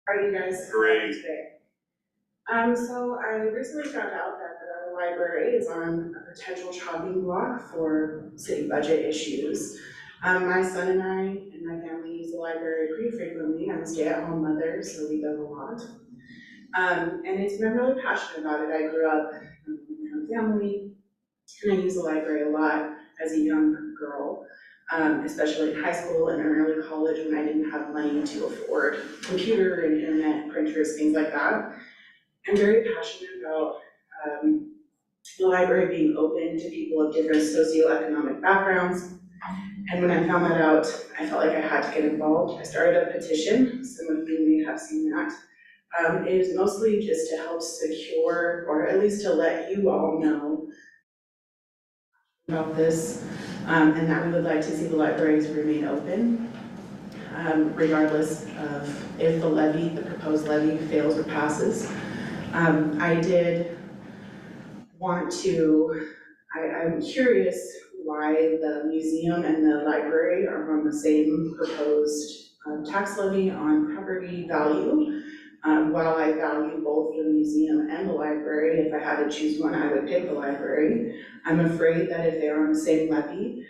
How are you guys Great. today? So I recently found out that the library is on a potential chopping block for city budget issues. My son and I and my family use the library pretty frequently. I'm a stay-at-home mother, so we go a lot. And I'm really passionate about it. I grew up in a family, and I used the library a lot as a young girl, especially in high school and early college when I didn't have money to afford computer and internet, printers, things like that. I'm very passionate about the library being open to people of different socioeconomic backgrounds. And when I found that out, I felt like I had to get involved. I started a petition. Some of you may have seen that. It is mostly just to help secure, or at least to let you all know about this, and that we would like to see the libraries remain open, regardless of if the proposed levy fails or passes. I did want to, I'm curious why the museum and the library are on the same proposed tax levy on property value. While I value both the museum and the library, if I had to choose one, I would pick the library. I'm afraid that if they're on the same levy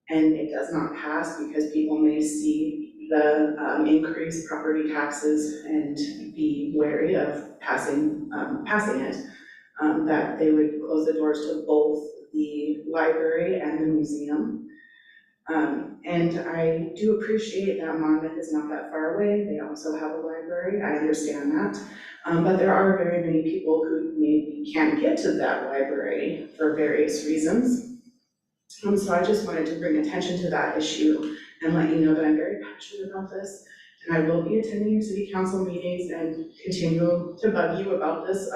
and it does not pass because people may see the increased property taxes and be wary of passing it, that they would close the doors to both the library and the museum. And I do appreciate that Monmouth is not that far away. They also have a library. I understand that. But there are very many people who maybe can't get to that library for various reasons. So I just wanted to bring attention to that issue and let you know that I'm very passionate about this. And I will be attending your city council meetings and continue to bug you about this,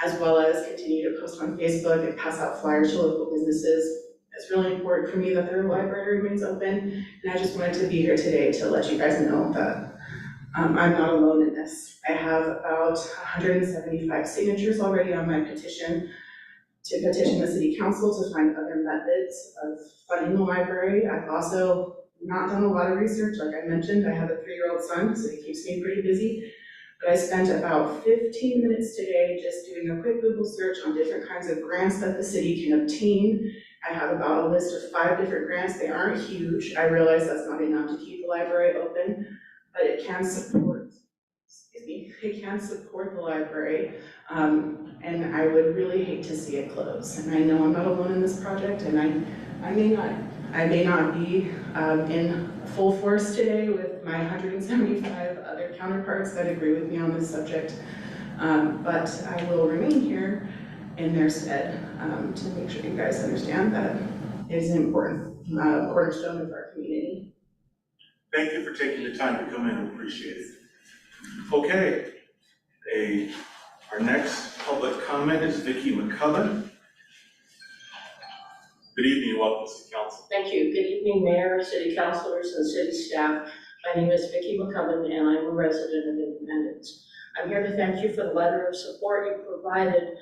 as well as continue to post on Facebook and pass out flyers to local businesses. It's really important for me that their library remains open, and I just wanted to be here today to let you guys know that I'm not alone in this. I have about 175 signatures already on my petition to petition the city council to find other methods of funding the library. I've also not done a lot of research. Like I mentioned, I have a 3-year-old son, so he keeps me pretty busy. But I spent about 15 minutes today just doing a quick Google search on different kinds of grants that the city can obtain. I have about a list of 5 different grants. They aren't huge. I realize that's not enough to keep the library open, but it can support, it can support the library. And I would really hate to see it close. And I know I'm not alone in this project, and I may not be in full force today with my 175 other counterparts that agree with me on this subject, but I will remain here in their stead to make sure you guys understand that it is an important cornerstone of our community. Thank you for taking the time to come in. I appreciate it. Okay, our next public comment is Vicki McCubbin. Good evening, welcome to City Council. Thank you. Good evening, Mayor, City Councilors, and City staff. My name is Vicki McCubbin, and I'm a resident of Independence. I'm here to thank you for the letter of support you provided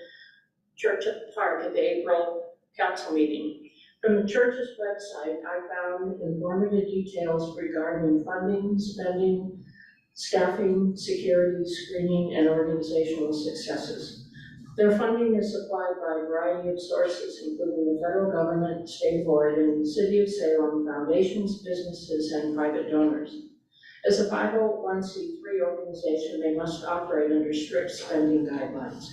Church at the Park at the April council meeting. From the church's website, I found informative details regarding funding, spending, staffing, security, screening, and organizational successes. Their funding is supplied by a variety of sources, including the federal government, state of Oregon, city of Salem, foundations, businesses, and private donors. As a 501c3 organization, they must operate under strict spending guidelines.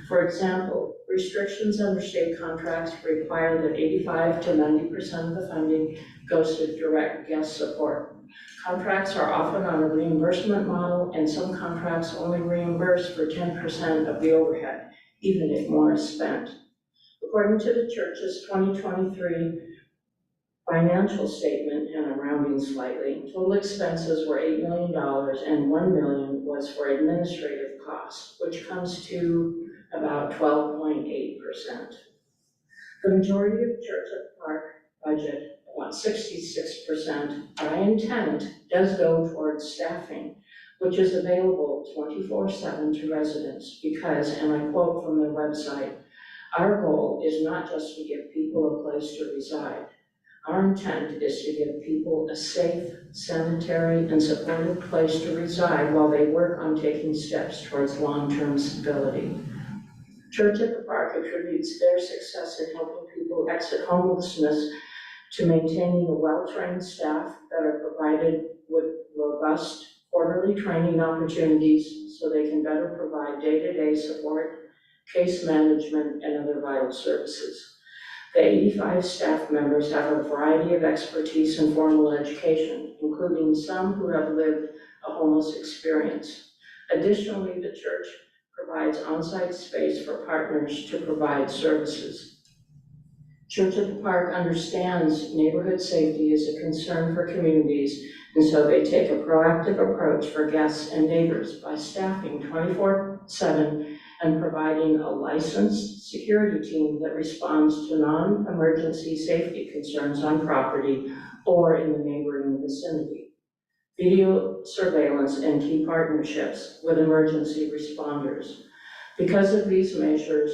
For example, restrictions under state contracts require that 85 to 90% of the funding goes to direct guest support. Contracts are often on a reimbursement model, and some contracts only reimburse for 10% of the overhead, even if more is spent. According to the church's 2023 financial statement, and I'm rounding slightly, total expenses were $8 million and $1 million was for administrative costs, which comes to about 12.8%. The majority of Church at the Park budget, about 66%, by intent, does go towards staffing, which is available 24/7 to residents because, and I quote from their website, our goal is not just to give people a place to reside. Our intent is to give people a safe, sanitary, and supportive place to reside while they work on taking steps towards long-term stability. Church at the Park attributes their success in helping people exit homelessness to maintaining a well-trained staff that are provided with robust quarterly training opportunities so they can better provide day-to-day support, case management, and other vital services. The 85 staff members have a variety of expertise in formal education, including some who have lived a homeless experience. Additionally, the church provides on-site space for partners to provide services. Church at the Park understands neighborhood safety is a concern for communities, and so they take a proactive approach for guests and neighbors by staffing 24/7 and providing a licensed security team that responds to non-emergency safety concerns on property or in the neighboring vicinity. Video surveillance and key partnerships with emergency responders. Because of these measures,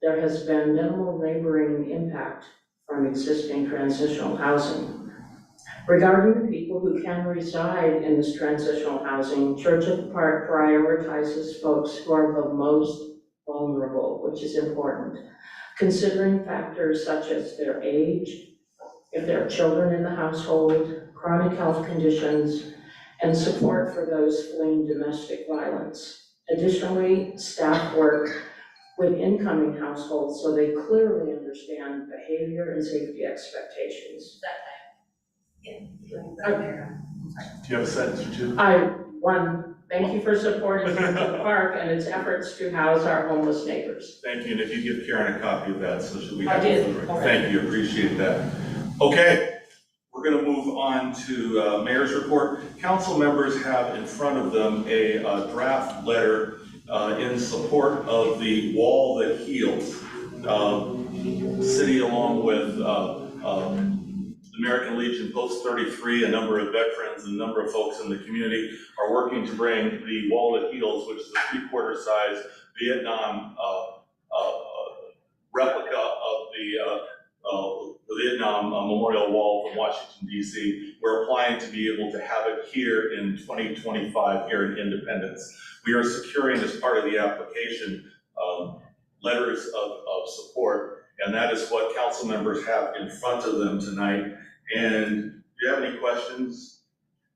there has been minimal neighboring impact from existing transitional housing. Regarding the people who can reside in this transitional housing, Church at the Park prioritizes folks who are the most vulnerable, which is important, considering factors such as their age, if there are children in the household, chronic health conditions, and support for those fleeing domestic violence. Additionally, staff work with incoming households so they clearly understand behavior and safety expectations. Do you have a sentence or two? Thank you for supporting Church at the Park and its efforts to house our homeless neighbors. Thank you, and if you give Karen a copy of that, so should we I have did, it for the record? already. Thank you, appreciate that. Okay, we're gonna move on to Mayor's report. Council members have in front of them a draft letter in support of the Wall That Heals. City, along with American Legion Post 33, a number of veterans, and a number of folks in the community are working to bring the Wall That Heals, which is a 3/4 size Vietnam replica of the Vietnam Memorial Wall from Washington, D.C. We're applying to be able to have it here in 2025, here in Independence. We are securing, as part of the application, letters of support, and that is what council members have in front of them tonight. And do you have any questions?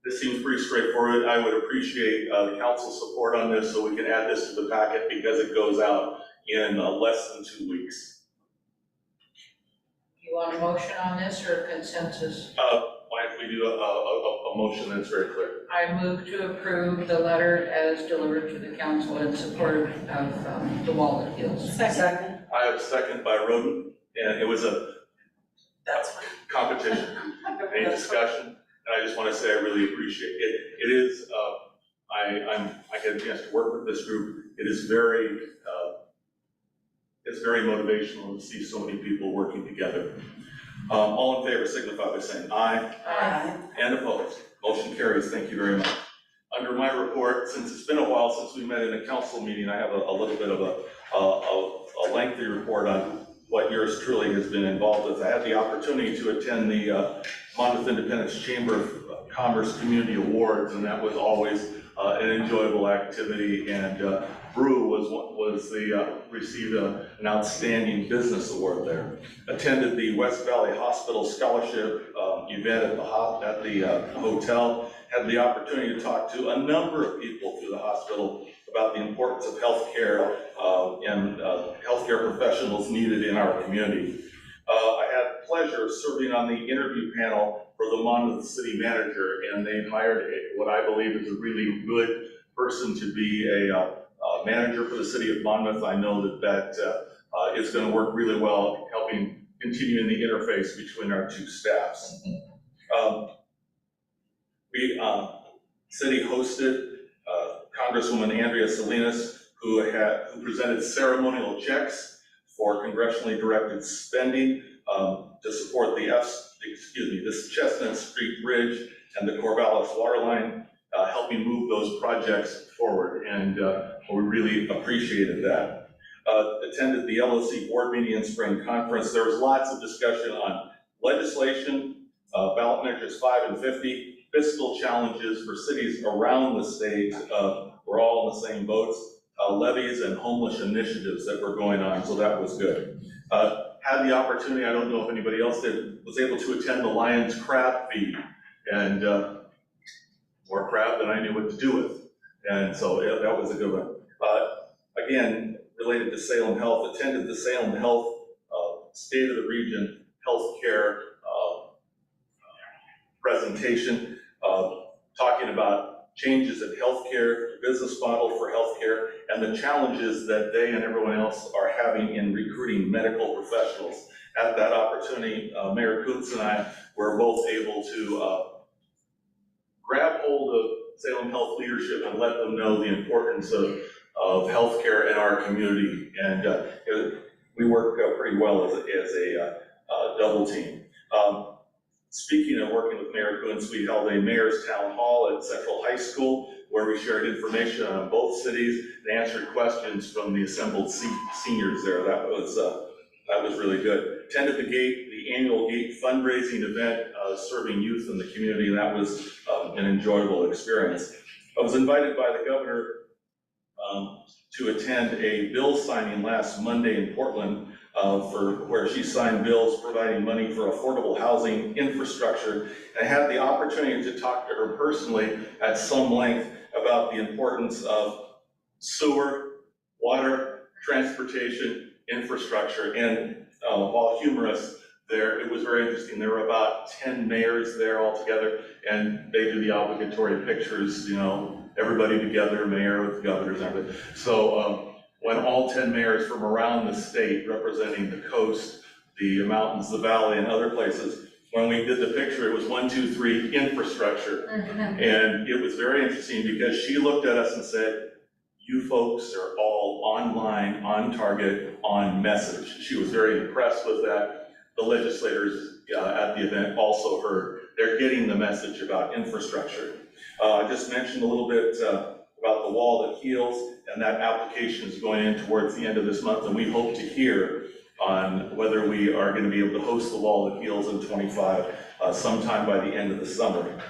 This seems pretty straightforward. I would appreciate the council's support on this so we can add this to the packet because it goes out in less than 2 weeks. You want a motion on this or a consensus? Why don't we do a motion that's very clear? I move to approve the letter as delivered to the council in support of the Wall That Heals. Second. I have a second by Roden, and it was a competition. Any discussion? And I just want to say I really appreciate it. It is, I get a chance to work with this group. It is very, it's very motivational to see so many people working together. All in favor signify by saying aye. Aye. And opposed. Motion carries. Thank you very much. Under my report, since it's been a while since we met in a council meeting, I have a little bit of a lengthy report on what yours truly has been involved with. I had the opportunity to attend the Monmouth Independence Chamber of Commerce Community Awards, and that was always an enjoyable activity. And Brew received an outstanding business award there. Attended the West Valley Hospital Scholarship event at the hotel. Had the opportunity to talk to a number of people through the hospital about the importance of healthcare and healthcare professionals needed in our community. I had the pleasure of serving on the interview panel for the Monmouth City Manager, and they hired what I believe is a really good person to be a manager for the city of Monmouth. I know that is going to work really well, helping continuing the interface between our two staffs. City hosted Congresswoman Andrea Salinas, who presented ceremonial checks for congressionally directed spending to support the Chestnut Street Bridge and the Corvallis Water Line, helping move those projects forward, and we really appreciated that. Attended the LOC board meeting and spring conference. There was lots of discussion on legislation, ballot measures 5 and 50, fiscal challenges for cities around the state, we're all in the same boats, levies and homeless initiatives that were going on, so that was good. Had the opportunity, I don't know if anybody else did, was able to attend the Lions Crab Feed, and more crab than I knew what to do with. And so yeah, that was a good one. Again, related to Salem Health, attended the Salem Health State of the Region Healthcare presentation, talking about changes in healthcare, business model for healthcare, and the challenges that they and everyone else are having in recruiting medical professionals. At that opportunity, Mayor Koontz and I were both able to grab hold of Salem Health leadership and let them know the importance of healthcare in our community. And we work pretty well as a double team. Speaking of working with Mayor Koontz, we held a mayor's town hall at Central High School where we shared information on both cities and answered questions from the assembled seniors there. That was really good. Attended the annual GATE fundraising event, serving youth in the community, and that was an enjoyable experience. I was invited by the governor to attend a bill signing last Monday in Portland for where she signed bills providing money for affordable housing infrastructure. And I had the opportunity to talk to her personally at some length about the importance of sewer, water, transportation, infrastructure. And while humorous there, it was very interesting. There were about 10 mayors there all together, and they do the obligatory pictures, you know, everybody together, mayor with governors and everything. So when all 10 mayors from around the state representing the coast, the mountains, the valley, and other places, when we did the picture, it was 1, 2, 3, infrastructure. And it was very interesting because she looked at us and said, you folks are all online, on target, on message. She was very impressed with that. The legislators at the event also heard. They're getting the message about infrastructure. I just mentioned a little bit about the Wall That Heals, and that application is going in towards the end of this month, and we hope to hear on whether we are going to be able to host the Wall That Heals in 25 sometime by the end of the summer.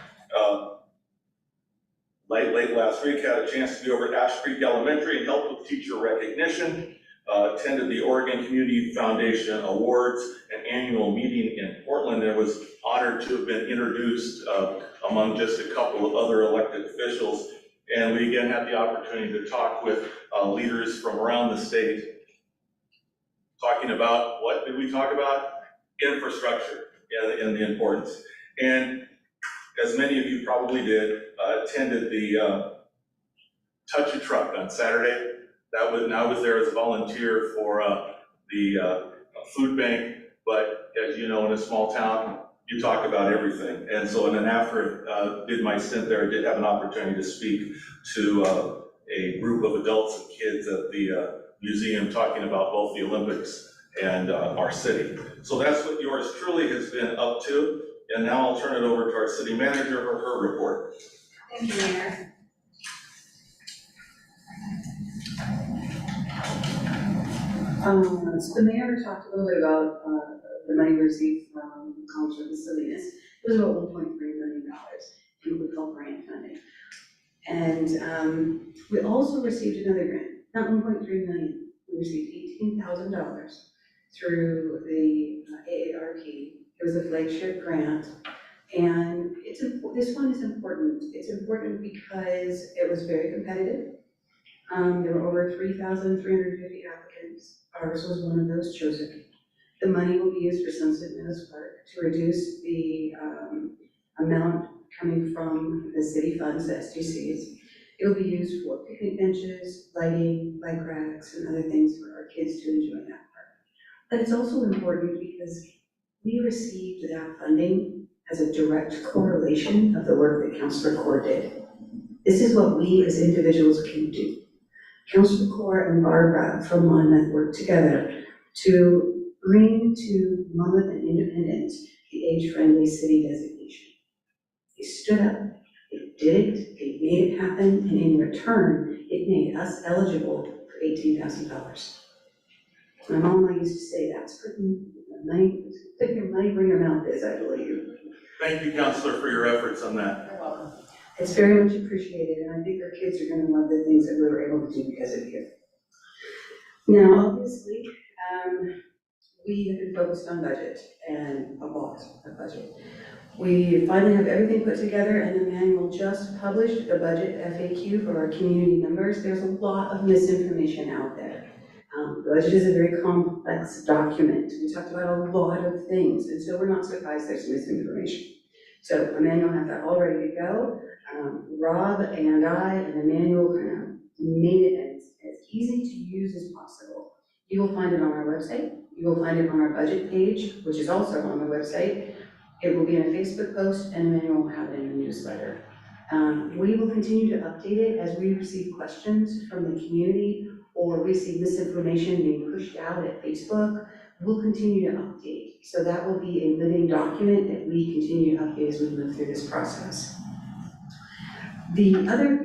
Late last week, had a chance to be over at Ash Creek Elementary and help with teacher recognition. Attended the Oregon Community Foundation Awards, an annual meeting in Portland, and was honored to have been introduced among just a couple of other elected officials. And we again had the opportunity to talk with leaders from around the state, talking about, what did we talk about? Infrastructure and the importance. And as many of you probably did, attended the Touch a Truck on Saturday. I was there as a volunteer for the food bank, but as you know, in a small town, you talk about everything. And so, and then after did my stint there, I did have an opportunity to speak to a group of adults and kids at the museum, talking about both the Olympics and our city. So that's what yours truly has been up to. And now I'll turn it over to our city manager for her report. Thank you, Mayor. So the mayor talked a little bit about the money we received from College of Salinas. It was about $1.3 million in Woodville grant funding. And we also received another grant, not $1.3 million. We received $18,000 through the AARP. It was a flagship grant. And this one is important. It's important because it was very competitive. There were over 3,350 applicants. Ours was one of those chosen. The money will be used for Sunset Meadows Park to reduce the amount coming from the city funds, the SDCs. It will be used for picnic benches, lighting, bike racks, and other things for our kids to enjoy that park. But it's also important because we received that funding as a direct correlation of the work that Councilor Core did. This is what we as individuals can do. Councilor Core and Barbara from Monmouth worked together to bring to Monmouth and Independent the age-friendly city designation. They stood up, they did it, they made it happen, and in return, it made us eligible for $18,000. My mom used to say, that's putting the money your money where your mouth is, I believe. Thank you, Counselor, for your efforts on that. You're welcome. It's very much appreciated, and I think our kids are gonna love the things that we were able to do because of you. Now, obviously, we have been focused on budget and a lot of budget. We finally have everything put together, and the manual just published the budget FAQ for our community members. There's a lot of misinformation out there. The budget is a very complex document. We talked about a lot of things, and so we're not surprised there's misinformation. So Emmanuel has that all ready to go. Rob and I and Emmanuel kind of made it as easy to use as possible. You will find it on our website. You will find it on our budget page, which is also on the website. It will be in a Facebook post, and Emmanuel will have it in a newsletter. We will continue to update it as we receive questions from the community or we see misinformation being pushed out at Facebook. We'll continue to update. So that will be a living document that we continue to update as we move through this process. The other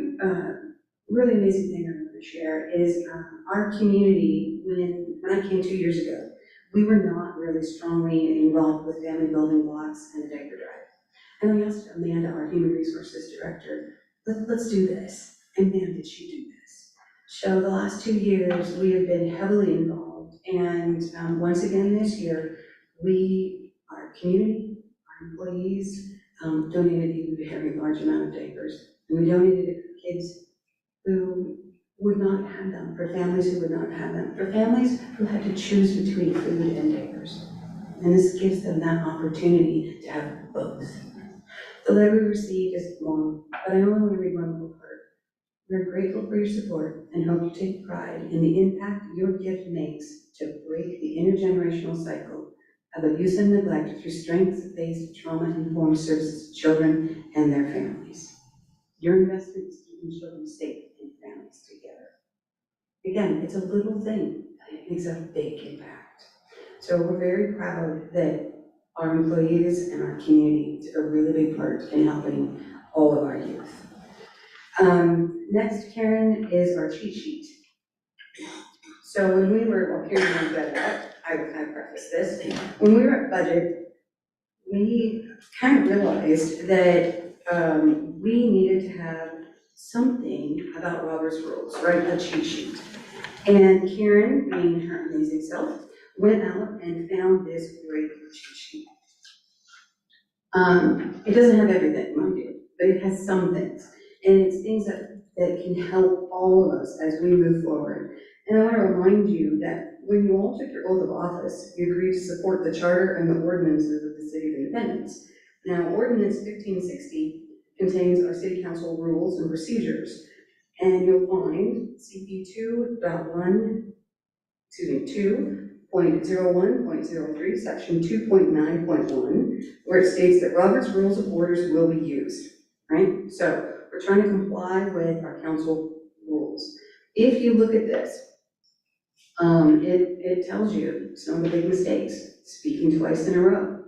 really amazing thing I'm going to share is our community, when I came 2 years ago, we were not really strongly involved with family building blocks and a diaper drive. And we asked Amanda, our Human Resources Director, let's do this. And man, did she do this. So the last 2 years, we have been heavily involved. And once again this year, our community, our employees, donated a very large amount of diapers. And we donated it for kids who would not have them, for families who would not have them, for families who had to choose between food and diapers. And this gives them that opportunity to have both. The letter we received is long, but I only want to read one little part. We're grateful for your support and hope you take pride in the impact your gift makes to break the intergenerational cycle of abuse and neglect through strengths-based trauma-informed services to children and their families. Your investment is keeping children safe and families together. Again, it's a little thing, but it makes a big impact. So we're very proud that our employees and our community took a really big part in helping all of our youth. Next, Karen, is our cheat sheet. So when we were, Karen read that, I preface this. When we were at budget, we kind of realized that we needed to have something about Robert's rules, right? A cheat sheet. And Karen, being her amazing self, went out and found this great cheat sheet. It doesn't have everything, mind you, but it has some things. And it's things that can help all of us as we move forward. And I want to remind you that when you all took your oath of office, you agreed to support the charter and the ordinances of the City of Independence. Now, Ordinance 1560 contains our City Council rules and procedures. And you'll find CP 2.01.03, section 2.9.1, where it states that Robert's Rules of Orders will be used, right? So we're trying to comply with our council rules. If you look at this, it tells you some of the big mistakes: speaking twice in a row,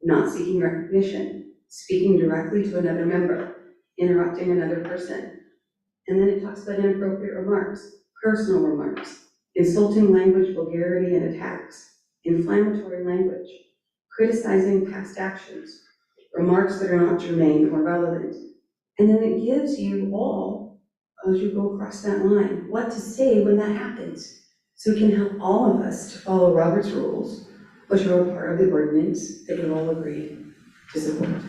not seeking recognition, speaking directly to another member, interrupting another person. And then it talks about inappropriate remarks, personal remarks, insulting language, vulgarity, and attacks, inflammatory language, criticizing past actions, remarks that are not germane or relevant. And then it gives you all, as you go across that line, what to say when that happens. So it can help all of us to follow Robert's rules, which are a part of the ordinance that we've all agreed to support.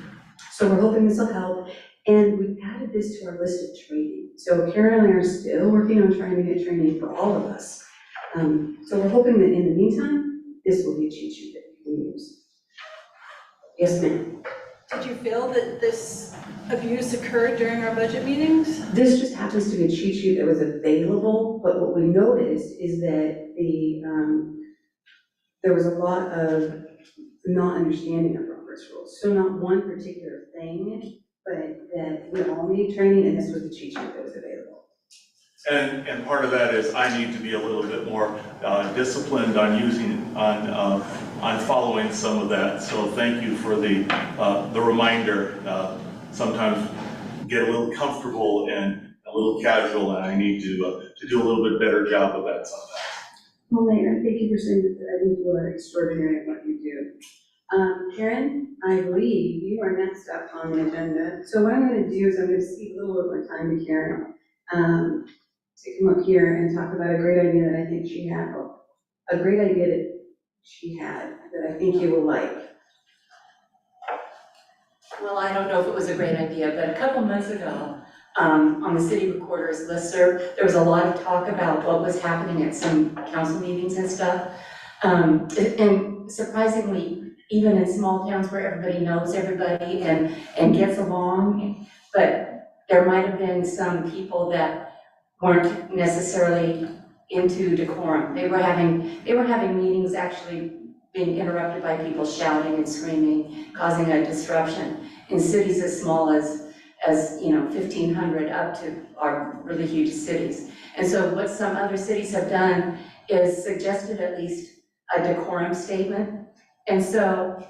So we're hoping this will help. And we've added this to our list of training. So Karen and I are still working on trying to get training for all of us. So we're hoping that in the meantime, this will be a cheat sheet that we can use. Yes, ma'am. Did you feel that this abuse occurred during our budget meetings? This just happens to be a cheat sheet that was available, but what we noticed is that there was a lot of not understanding of Robert's rules. So not one particular thing, but that we all need training, and this was the cheat sheet that was available. And part of that is I need to be a little bit more disciplined on following some of that. So thank you for the reminder. Sometimes get a little comfortable and a little casual, and I need to do a little bit better job of that sometimes. Well, Mayor, thank you for saying that. I think you are extraordinary at what you do. Karen, I believe you are next up on the agenda. So what I'm gonna do is I'm gonna cede a little bit more time to Karen, to come up here and talk about a great idea that I think she had, a great idea that she had that I think you will like. Well, I don't know if it was a great idea, but a couple months ago, on the city recorder's listserv, there was a lot of talk about what was happening at some council meetings and stuff. And surprisingly, even in small towns where everybody knows everybody and gets along, but there might have been some people that weren't necessarily into decorum. They were having meetings actually being interrupted by people shouting and screaming, causing a disruption in cities as small as 1,500 up to our really huge cities. And so what some other cities have done is suggested at least a decorum statement. And so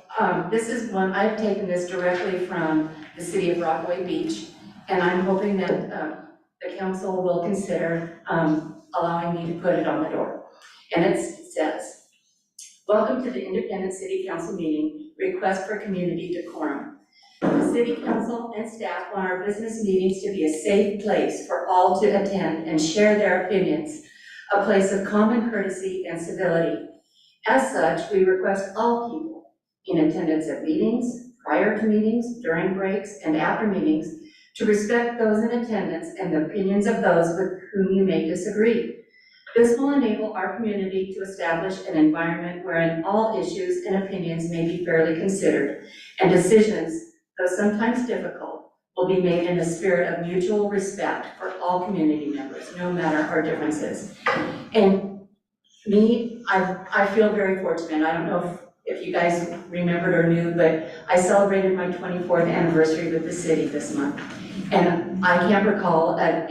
this is one, I've taken this directly from the city of Rockaway Beach, and I'm hoping that the council will consider allowing me to put it on the door. And it says, "Welcome to the Independent City Council meeting, request for community decorum. The City Council and staff want our business meetings to be a safe place for all to attend and share their opinions, a place of common courtesy and civility. As such, we request all people in attendance at meetings, prior to meetings, during breaks, and after meetings to respect those in attendance and the opinions of those with whom you may disagree. This will enable our community to establish an environment wherein all issues and opinions may be fairly considered, and decisions, though sometimes difficult, will be made in a spirit of mutual respect for all community members, no matter our differences." And me, I feel very fortunate. I don't know if you guys remembered or knew, but I celebrated my 24th anniversary with the city this month. And I can't recall at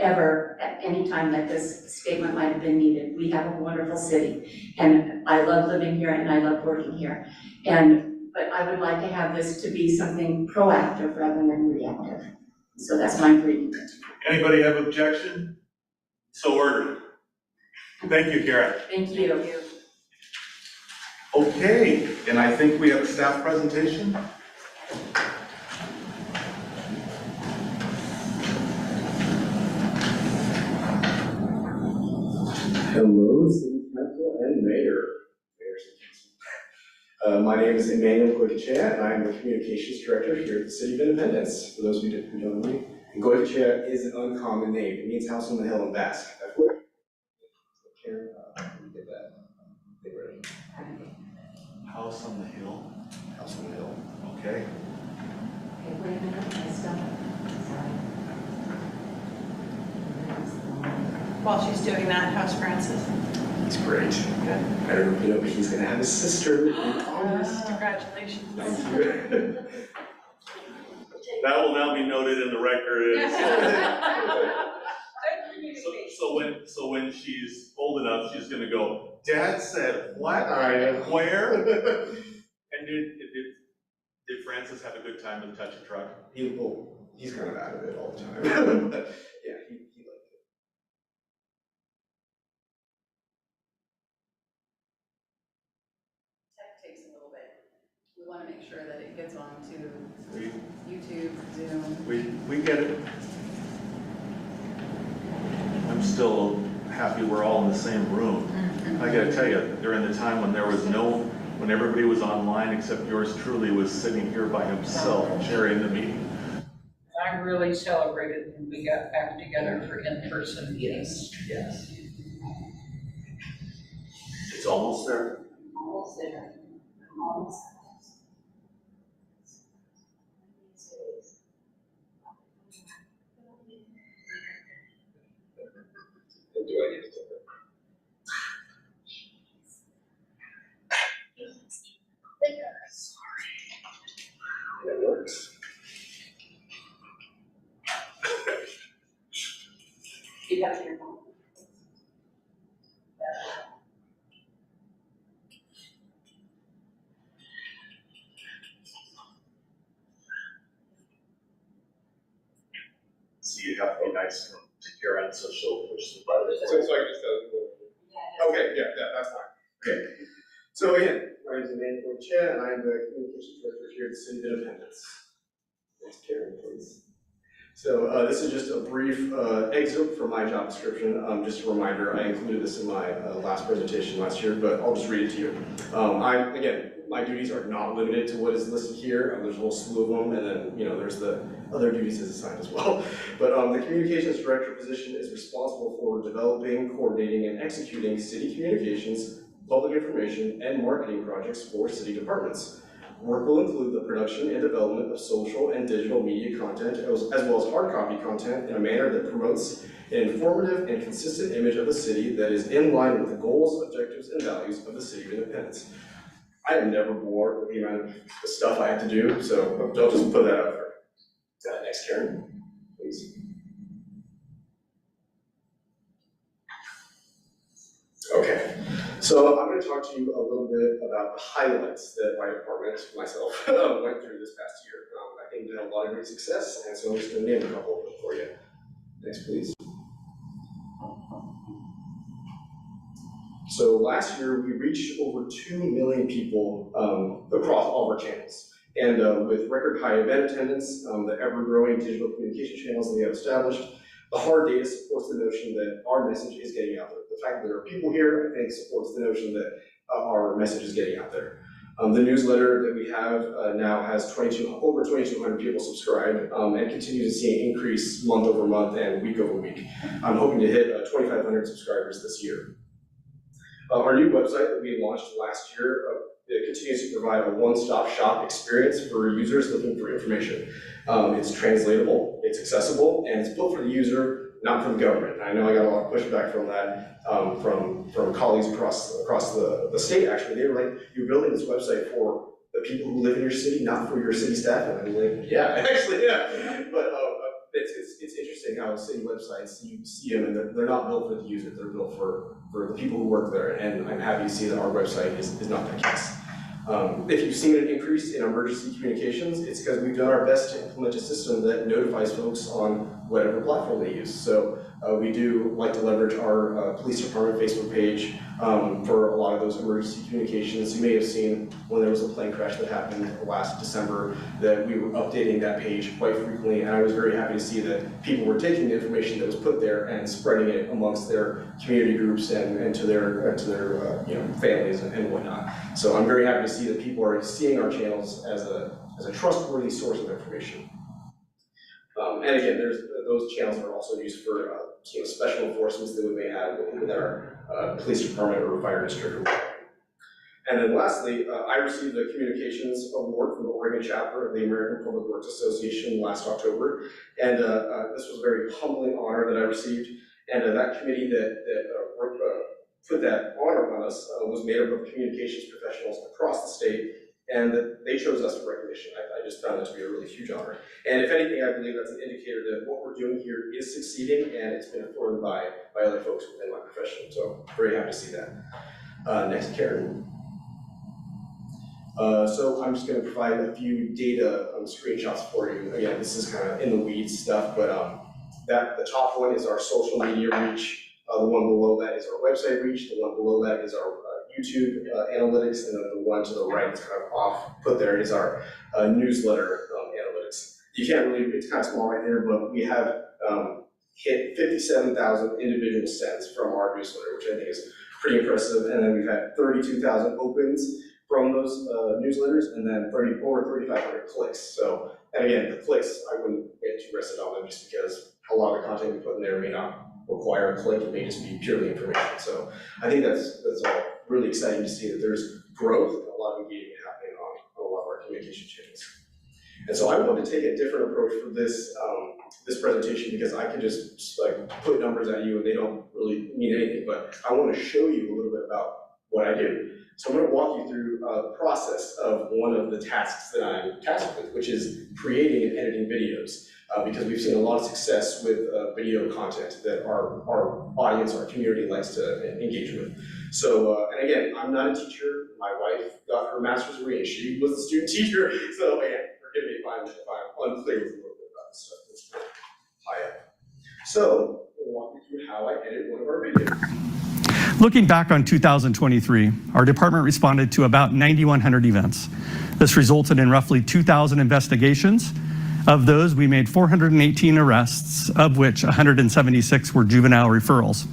any time that this statement might have been needed. We have a wonderful city, and I love living here and I love working here. But I would like to have this to be something proactive rather than reactive. So that's my agreement. Anybody have objection? So ordered. Thank you, Karen. Thank you. Okay, and I think we have a staff presentation. Hello, City Council and Mayor. City Council. My name is Emmanuel Goycochea, and I'm the Communications Director here at the City of Independence. For those of you who don't know me, Goycochea is an uncommon name. It means house on the hill in Basque. That's what. Karen, get that. Get ready. House on the hill. House on the hill. Okay. Okay, wait a minute, I stopped. Sorry. While she's doing that, how's Francis? He's great. I don't know if you know, but he's gonna have a sister in August. Congratulations. Thank you. That will now be noted in the record. So when she's old enough, she's gonna go, "Dad said what? Where?" And did Francis have a good time with Touch a Truck? He's kind of out of it all the time. But yeah, he liked it. Tech takes a little bit. We want to make sure that it gets onto We, YouTube, Zoom. we get it. I'm still happy we're all in the same room. I gotta tell you, during the time when when everybody was online except yours truly was sitting here by himself chairing the meeting. I really celebrated when we got back together for in-person meetings. Yes. It's almost there. Almost there. Almost. Do I need to? Sorry. It works. You got your phone. So you have to be nice to Karen, so she'll push the button. So I just, okay, yeah, that's fine. Okay. So again, my name is Emmanuel Chen, and I'm the Communications Director here at the City of Independence. Next, Karen, please. So this is just a brief excerpt from my job description. Just a reminder, I included this in my last presentation last year, but I'll just read it to you. Again, my duties are not limited to what is listed here. There's a whole slew of them, and then there's the other duties as assigned as well. But the Communications Director position is responsible for developing, coordinating, and executing city communications, public information, and marketing projects for city departments. Work will include the production and development of social and digital media content, as well as hard copy content in a manner that promotes an informative and consistent image of the city that is in line with the goals, objectives, and values of the City of Independence. I am never bored with the amount of stuff I have to do, so I'll just put that out there. Next, Karen, please. Okay, so I'm going to talk to you a little bit about the highlights that my department, myself, went through this past year. I think we had a lot of great success, and so I'm just going to name a couple of them for you. Next, please. So last year, we reached over 2 million people across all of our channels. And with record high event attendance, the ever-growing digital communication channels that we have established, the hard data supports the notion that our message is getting out there. The fact that there are people here, I think, supports the notion that our message is getting out there. The newsletter that we have now has over 2,200 people subscribed and continue to see an increase month over month and week over week. I'm hoping to hit 2,500 subscribers this year. Our new website that we launched last year it continues to provide a one-stop shop experience for users looking for information. It's translatable, it's accessible, and it's built for the user, not for the government. I know I got a lot of pushback from that from colleagues across the state. Actually, they were like, "You're building this website for the people who live in your city, not for your city staff." And I'm like, "Yeah, actually, yeah." But it's interesting how city websites, you see them, and they're not built for the user. They're built for the people who work there. And I'm happy to see that our website is not that case. If you've seen an increase in emergency communications, it's because we've done our best to implement a system that notifies folks on whatever platform they use. So we do like to leverage our police department Facebook page for a lot of those emergency communications. You may have seen when there was a plane crash that happened last December that we were updating that page quite frequently, and I was very happy to see that people were taking the information that was put there and spreading it amongst their community groups and to their families and whatnot. So I'm very happy to see that people are seeing our channels as a trustworthy source of information. And again, those channels are also used for special enforcements that we may have within our police department or fire district. And then lastly, I received the Communications Award from the Oregon chapter of the American Public Works Association last October. And this was a very humbling honor that I received. And that committee that put that honor on us was made up of communications professionals across the state. And they chose us for recognition. I just found that to be a really huge honor. And if anything, I believe that's an indicator that what we're doing here is succeeding, and it's been affirmed by other folks within my profession. So I'm very happy to see that. Next, Karen. So I'm just going to provide a few data screenshots for you. Again, this is kind of in the weeds stuff, but the top one is our social media reach. The one below that is our website reach. The one below that is our YouTube analytics, and then the one to the right that's kind of off put there is our newsletter analytics. You can't really, it's kind of small right there, but we have hit 57,000 individual sends from our newsletter, which I think is pretty impressive. And then we've had 32,000 opens from those newsletters, and then over 3,500 clicks. So, and again, the clicks, I wouldn't get too rested on them just because a lot of the content we put in there may not require a click, it may just be purely information. So I think that's all really exciting to see that there's growth and a lot of engagement happening on a lot of our communication channels. And so I wanted to take a different approach for this this presentation because I can just like put numbers at you and they don't really mean anything, but I want to show you a little bit about what I do. So I'm going to walk you through the process of one of the tasks that I'm tasked with, which is creating and editing videos. Because we've seen a lot of success with video content that our audience, our community likes to engage with. So, and again, I'm not a teacher. My wife got her master's degree and she was a student teacher. So again, forgive me if I'm unclear with a little bit about this stuff. It's kind of high up. So, we'll walk you through how I edit one of our videos. Looking back on 2023, our department responded to about 9,100 events. This resulted in roughly 2,000 investigations. Of those, we made 418 arrests, of which 176 were juvenile referrals.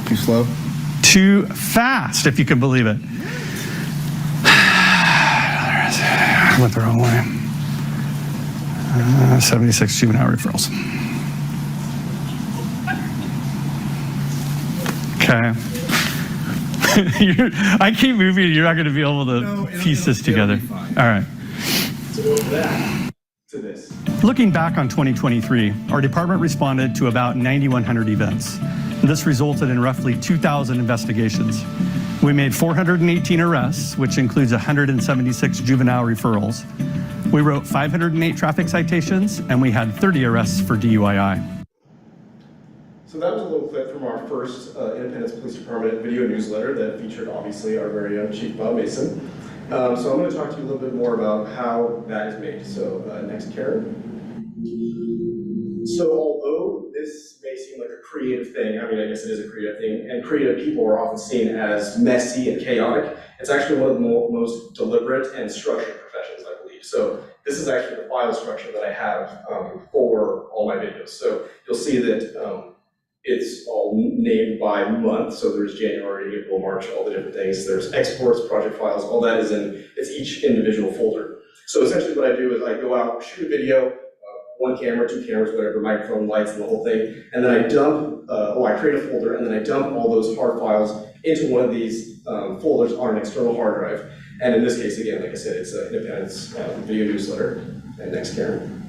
Too slow? Too fast, if you can believe it. I went the wrong way. 76 juvenile referrals. Okay. I keep moving, you're not going to be able to piece this together. All right. So go from that to this. Looking back on 2023, our department responded to about 9,100 events. This resulted in roughly 2,000 investigations. We made 418 arrests, which includes 176 juvenile referrals. We wrote 508 traffic citations, and we had 30 arrests for DUII. So that was a little clip from our first Independence Police Department video newsletter that featured obviously our very own Chief Bob Mason. So I'm going to talk to you a little bit more about how that is made. So next, Karen. So although this may seem like a creative thing, I mean, I guess it is a creative thing, and creative people are often seen as messy and chaotic, it's actually one of the most deliberate and structured professions, I believe. So this is actually the file structure that I have for all my videos. So you'll see that it's all named by month. So there's January, April, March, all the different things. There's exports, project files, all that is in, it's each individual folder. So essentially what I do is I go out, shoot a video, one camera, two cameras, whatever, microphone, lights, and the whole thing. And then I dump, I create a folder, and then I dump all those hard files into one of these folders on an external hard drive. And in this case, again, like I said, it's an Independence video newsletter. And next, Karen.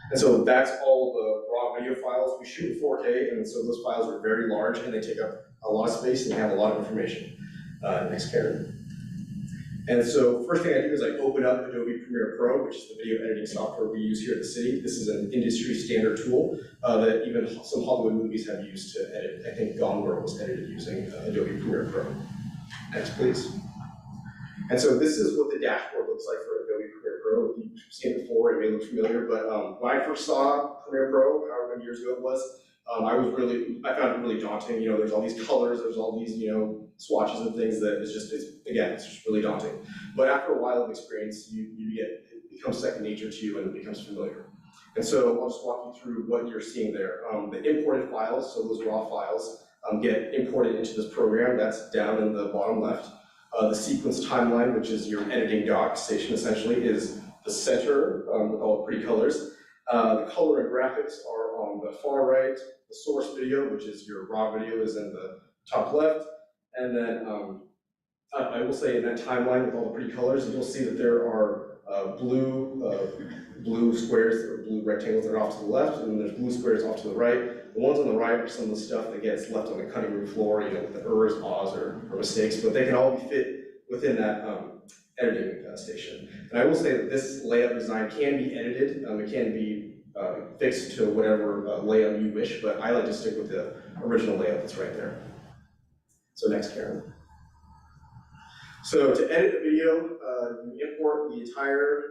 And so that's all the raw video files. We shoot in 4K, and so those files are very large, and they take up a lot of space, and they have a lot of information. Next, Karen. And so first thing I do is I open up Adobe Premiere Pro, which is the video editing software we use here at the city. This is an industry standard tool that even some Hollywood movies have used to edit. I think Gone Girl was edited using Adobe Premiere Pro. Next, please. And so this is what the dashboard looks like for Adobe Premiere Pro. If you've seen it before, it may look familiar, but when I first saw Premiere Pro, however many years ago it was, I found it really daunting. You know, there's all these colors, there's all these, you know, swatches and things that it's just really daunting. But after a while of experience, it becomes second nature to you and it becomes familiar. And so I'll just walk you through what you're seeing there. The imported files, so those raw files, get imported into this program. That's down in the bottom left. The sequence timeline, which is your editing dock station essentially, is the center with all the pretty colors. The color and graphics are on the far right. The source video, which is your raw video, is in the top left. And then I will say in that timeline with all the pretty colors, you'll see that there are blue squares or blue rectangles that are off to the left, and then there's blue squares off to the right. The ones on the right are some of the stuff that gets left on the cutting room floor, you know, with the errors, ahs, or mistakes, but they can all be fit within that editing station. And I will say that this layout design can be edited. It can be fixed to whatever layout you wish, but I like to stick with the original layout that's right there. So next, Karen. So to edit the video, you import the entire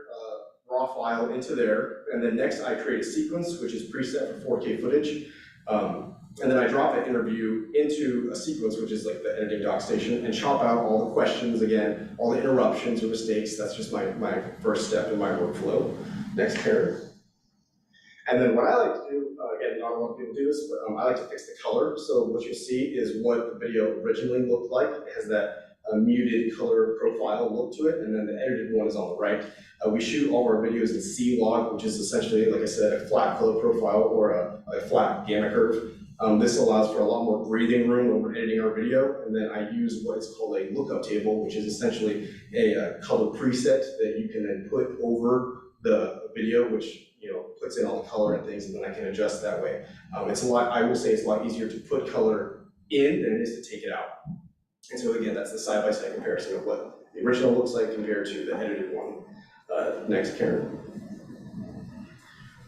raw file into there, and then next I create a sequence, which is preset for 4K footage. And then I drop that interview into a sequence, which is like the editing dock station, and chop out all the questions again, all the interruptions or mistakes. That's just my first step in my workflow. Next, Karen. And then what I like to do, again, not a lot of people do this, but I like to fix the color. So what you'll see is what the video originally looked like. It has that muted color profile look to it, and then the edited one is on the right. We shoot all our videos in C-Log, which is essentially, like I said, a flat color profile or a flat gamma curve. This allows for a lot more breathing room when we're editing our video, and then I use what is called a lookup table, which is essentially a color preset that you can then put over the video, which puts in all the color and things, and then I can adjust that way. I will say it's a lot easier to put color in than it is to take it out. And so again, that's the side-by-side comparison of what the original looks like compared to the edited one. Next, Karen.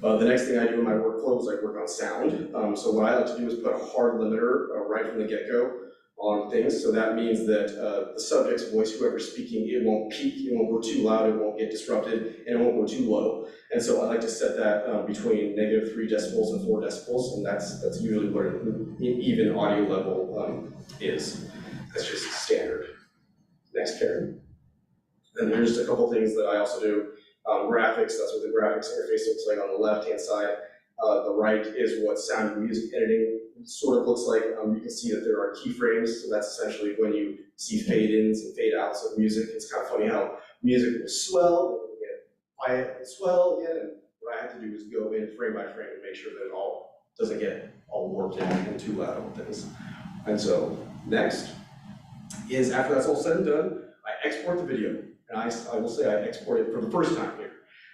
The next thing I do in my workflow is I work on sound. So what I like to do is put a hard limiter right from the get-go. on things. So that means that the subject's voice, whoever's speaking, it won't peak, it won't go too loud, it won't get disrupted, and it won't go too low. And so I like to set that between -3 decibels and 4 decibels, and that's usually what an even audio level is. That's just standard. Next, Karen. And there's a couple things that I also do. Graphics, that's what the graphics interface looks like on the left-hand side. The right is what sound and music editing sort of looks like. You can see that there are keyframes, so that's essentially when you see fade-ins and fade-outs of music. It's kind of funny how music will swell, and then get quiet and swell again, and what I have to do is go in frame by frame and make sure that it all doesn't get all warped in and too loud and things. And so, next is, after that's all said and done, I export the video. And I will say I export it for the first time here,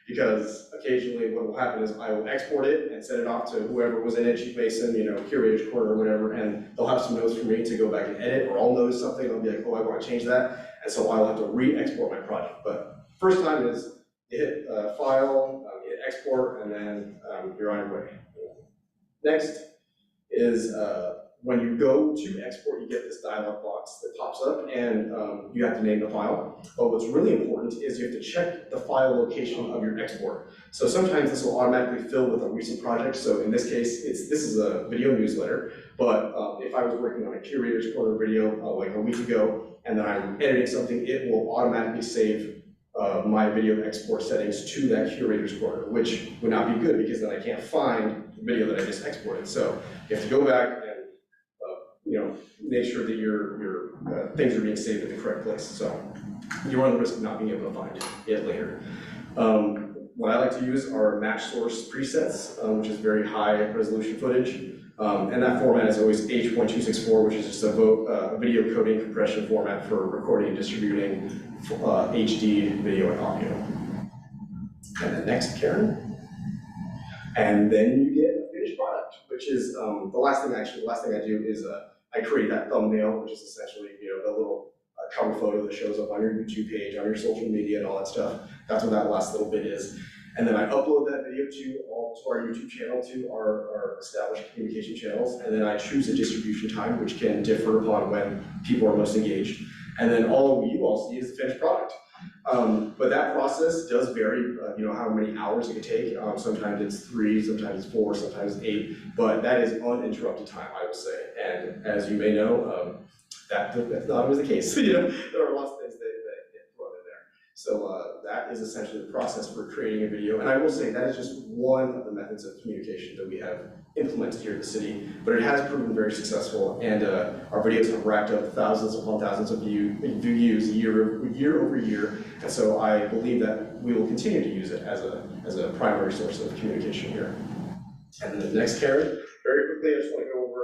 because occasionally what will happen is I will export it and send it off to whoever was in it, Chief Mason, Curator's Corner or whatever, and they'll have some notes for me to go back and edit, or I'll notice something, I'll be like, oh, I want to change that, and so I'll have to re-export my project. But first time is you hit File, you hit Export, and then you're on your way. Next is when you go to export, you get this dialog box that pops up, and you have to name the file. But what's really important is you have to check the file location of your export. So sometimes this will automatically fill with a recent project. So in this case, this is a video newsletter. But if I was working on a Curator's Corner video like a week ago, and then I'm editing something, it will automatically save my video export settings to that Curator's Corner, which would not be good because then I can't find the video that I just exported. So you have to go back and make sure that your things are being saved at the correct place. So you run the risk of not being able to find it later. What I like to use are match source presets, which is very high resolution footage. And that format is always H.264, which is just a video coding compression format for recording and distributing HD video and audio. And then next, Karen. And then you get a finished product, which is the last thing I do is I create that thumbnail, which is essentially the little cover photo that shows up on your YouTube page, on your social media, and all that stuff. That's what that last little bit is. And then I upload that video to our YouTube channel, to our established communication channels, and then I choose a distribution time, which can differ upon when people are most engaged. And then all you all see is the finished product. But that process does vary, how many hours it can take. Sometimes it's 3, sometimes it's 4, sometimes it's 8, but that is uninterrupted time, I would say. And as you may know, that's not always the case. There are lots of things that get thrown in there. So that is essentially the process for creating a video. And I will say that is just one of the methods of communication that we have implemented here at the city, but it has proven very successful, and our videos have racked up thousands upon thousands of views year over year, and so I believe that we will continue to use it as a primary source of communication here. And then the next, Karen, very quickly, I just want to go over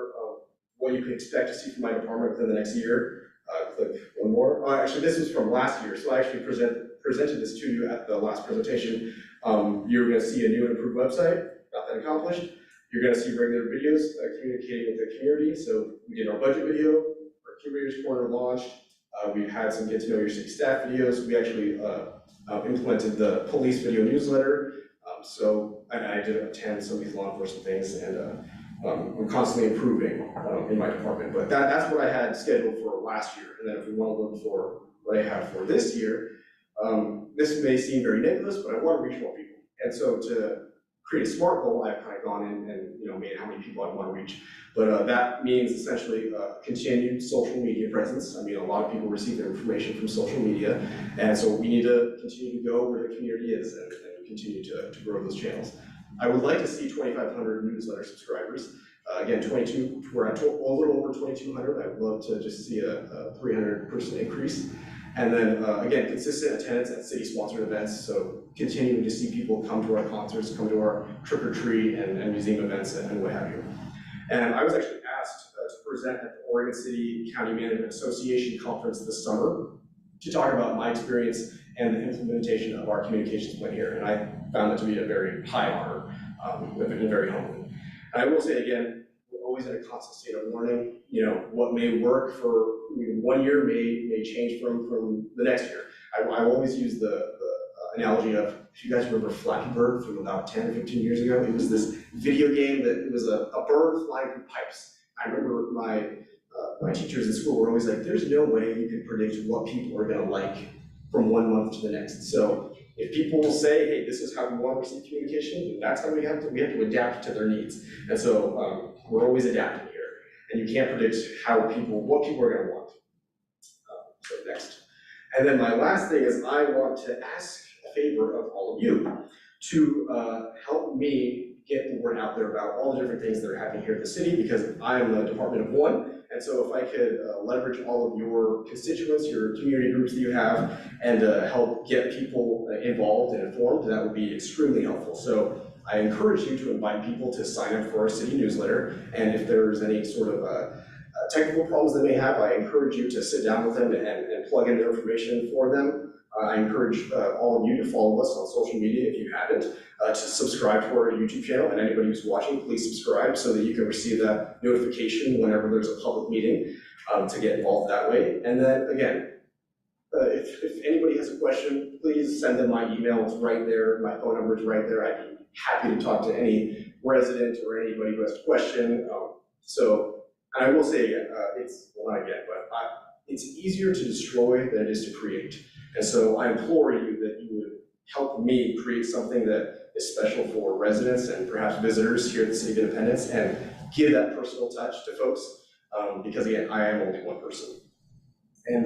what you can expect to see from my department within the next year. Click one more. Actually, this was from last year, so I actually presented this to you at the last presentation. You're going to see a new and improved website, got that accomplished. You're going to see regular videos communicating with the community. So we did our budget video, our Curator's Corner launched. We've had some get to know your city staff videos. We actually implemented the police video newsletter. And I did attend some of these law enforcement things, and I'm constantly improving in my department. But that's what I had scheduled for last year. And then if we want to look for what I have for this year, this may seem very nebulous, but I want to reach more people. And so to create a SMART goal, I've kind of gone in and made how many people I want to reach. But that means essentially continued social media presence. I mean, a lot of people receive their information from social media, and so we need to continue to go where the community is and continue to grow those channels. I would like to see 2,500 newsletter subscribers. Again, we're at a little over 2,200. I would love to just see a 300% increase. And then, again, consistent attendance at city-sponsored events, so continuing to see people come to our concerts, come to our trick-or-treat and museum events and what have you. And I was actually asked to present at the Oregon City County Management Association Conference this summer to talk about my experience and the implementation of our communications plan here. And I found that to be a very high honor and very humbling. And I will say again, we're always in a constant state of learning. What may work for 1 year may change from the next year. I always use the analogy of, if you guys remember Flappy Bird from about 10 or 15 years ago, it was this video game that it was a bird flying through pipes. I remember my my teachers in school were always like, there's no way you can predict what people are gonna like from one month to the next. So if people say, hey, this is how we want to receive communication, then that's how we have to adapt to their needs. And so we're always adapting here. And you can't predict what people are gonna want. So next. And then my last thing is I want to ask a favor of all of you to help me get the word out there about all the different things that are happening here at the city, because I am a department of one. And so if I could leverage all of your constituents, your community groups that you have, and help get people involved and informed, that would be extremely helpful. So I encourage you to invite people to sign up for our city newsletter. And if there's any sort of technical problems they may have, I encourage you to sit down with them and plug in their information for them. I encourage all of you to follow us on social media if you haven't, to subscribe to our YouTube channel, and anybody who's watching, please subscribe so that you can receive that notification whenever there's a public meeting, to get involved that way. And then again, if anybody has a question, please send them my email. It's right there. My phone number is right there. I'd be happy to talk to any resident or anybody who has a question. And I will say again, it's easier to destroy than it is to create. And so I implore you that you would help me create something that is special for residents and perhaps visitors here at the City of Independence, and give that personal touch to folks, because again, I am only one person. And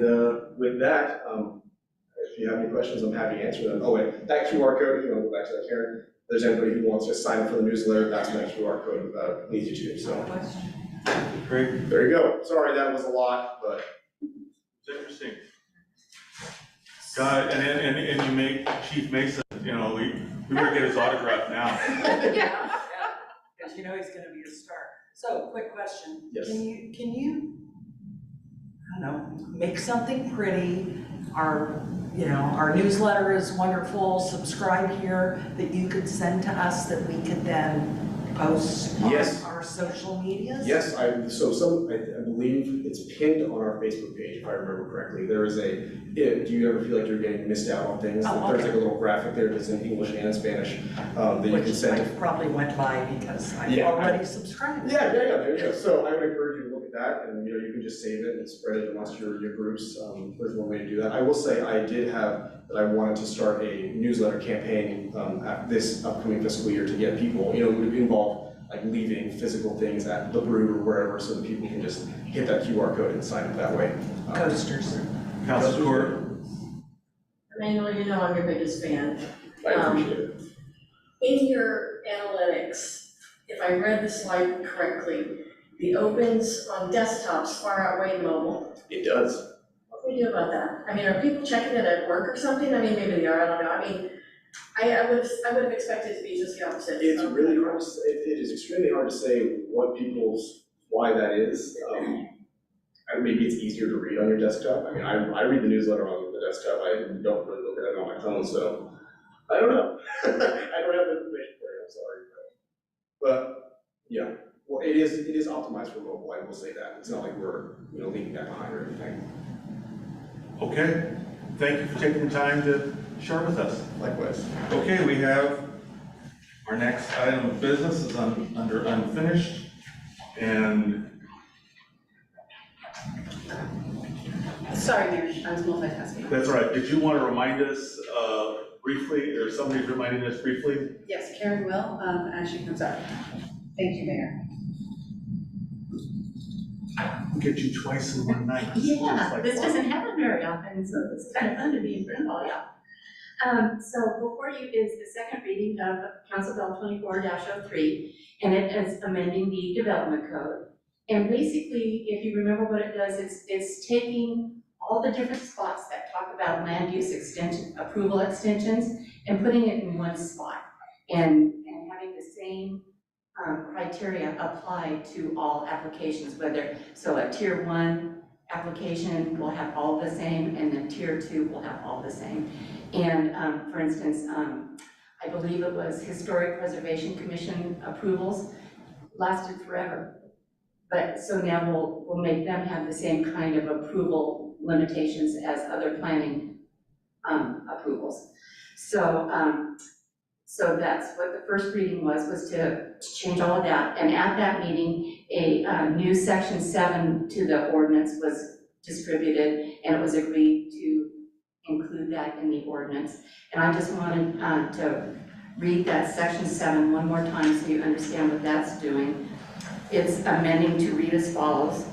with that, if you have any questions, I'm happy to answer them. Oh wait, that QR code, go back to that, Karen. If there's anybody who wants to sign up for the newsletter, that's my QR code leads you to, so. Great. There you go. Sorry, that was a lot, but. It's interesting. God, and you make Chief Mason, we better get his autograph now. Yeah, because you know he's gonna be a star. So, quick question. Yes. Can you, I don't know, make something pretty? Our newsletter is wonderful, subscribe here, that you could send to us that we could then post on Yes. our social medias? Yes, I believe it's pinned on our Facebook page, if I remember correctly. There is do you ever feel like you're getting missed out on things? Oh, There's okay. like a little graphic there that's in English and in Spanish, that you can Which send. I probably went by because I Yeah, already subscribed. Yeah, there you go. So I would encourage you to look at that, and you can just save it and spread it amongst your groups. There's one way to do that. I will say I did have that I wanted to start a newsletter campaign this upcoming fiscal year to get people, it would involve like leaving physical things at the Brood or wherever, so that people can just hit that QR code and sign up that way. Coasters. Councilor Court? Emmanuel, I'm your biggest fan. I appreciate it. In your analytics, if I read the slide correctly, the opens on desktops far outweigh mobile. It does. What do we do about that? Are people checking it at work or something? Maybe they are, I don't know. I would have expected it to be just the opposite. It's really hard to say, it is extremely hard to say why that is. Maybe it's easier to read on your desktop. I read the newsletter on the desktop. I don't really look at it on my phone, so I don't know. I don't have the information for you, I'm sorry. But yeah, well, it is optimized for mobile, I will say that. It's not like we're leaving that behind or anything. Okay, thank you for taking the time to share with us. Likewise. Okay, we have our next item of business is under unfinished, and Sorry, Mayor, I was multitasking. that's all right. Did you want to remind us briefly, or somebody's reminding us briefly? Yes, Karen will, as she comes up. Thank you, Mayor. We'll get you twice in one night. Yeah, this doesn't happen very often, so it's kind of fun to be in front of all y'all. So before you is the second reading of Council Bill 24-03, and it is amending the development code. And basically, if you remember what it does, it's taking all the different spots that talk about land use approval extensions, and putting it in one spot, and having the same criteria applied to all applications, so a tier 1 application will have all the same, and then tier 2 will have all the same. And for instance, I believe it was Historic Preservation Commission approvals lasted forever. But so now we'll make them have the same kind of approval limitations as other planning approvals. So So that's what the first reading was to change all of that. And at that meeting, a new section 7 to the ordinance was distributed, and it was agreed to include that in the ordinance. And I just wanted to read that section 7 one more time so you understand what that's doing. It's amending to read as follows.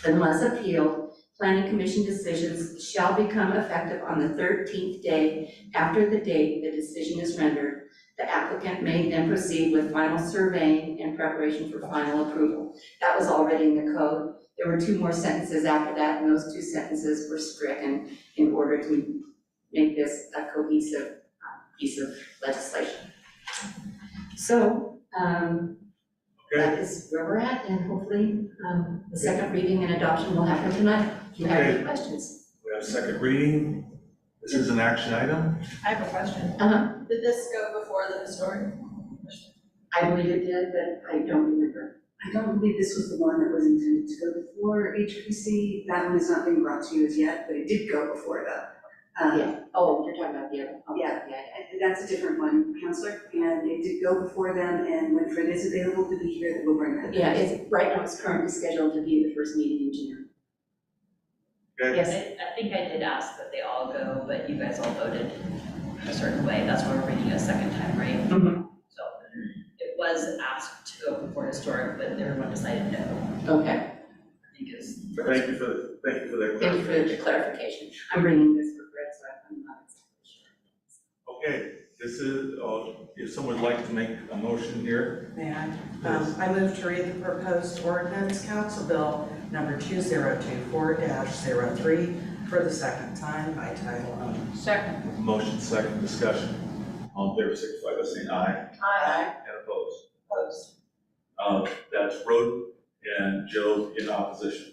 Unless appealed, planning commission decisions shall become effective on the 13th day after the date the decision is rendered. The applicant may then proceed with final surveying in preparation for final approval. That was already in the code. There were 2 more sentences after that, and those 2 sentences were stricken in order to make this a cohesive piece of legislation. So, that is where we're at, and hopefully, the second reading and adoption will happen tonight. If you have any questions. We have a second reading. This is an action item. I have a question. Did this go before the historic? I believe it did, but I don't remember. I don't believe this was the one that was intended to go before HPC. That one has not been brought to you as yet, but it did go before that. Yeah. Oh, you're talking about the other. Oh, Yeah, that's a different one, Counselor, and it did go before them, and when Fred is available to be here, then we'll bring that. Yeah, it's, right now it's currently scheduled to be the first meeting in June. Okay. Yes. I think I did ask that they all go, but you guys all voted a certain way. That's why we're reading it a second time, right? Mhm. So it was asked to go before historic, but everyone decided no. Okay. I think is. Thank you for that Thank you for the clarification. I'm bringing this for Fred, so I'm not exactly sure. Okay, this is, if someone would like to make a motion here. May I? I move to read the proposed ordinance, Council Bill number 2024-03 for the second time by title only. Second. Motion, second discussion. All in favor, signify by saying aye. Aye. And opposed. Opposed. That's Rhoda and Joe in opposition.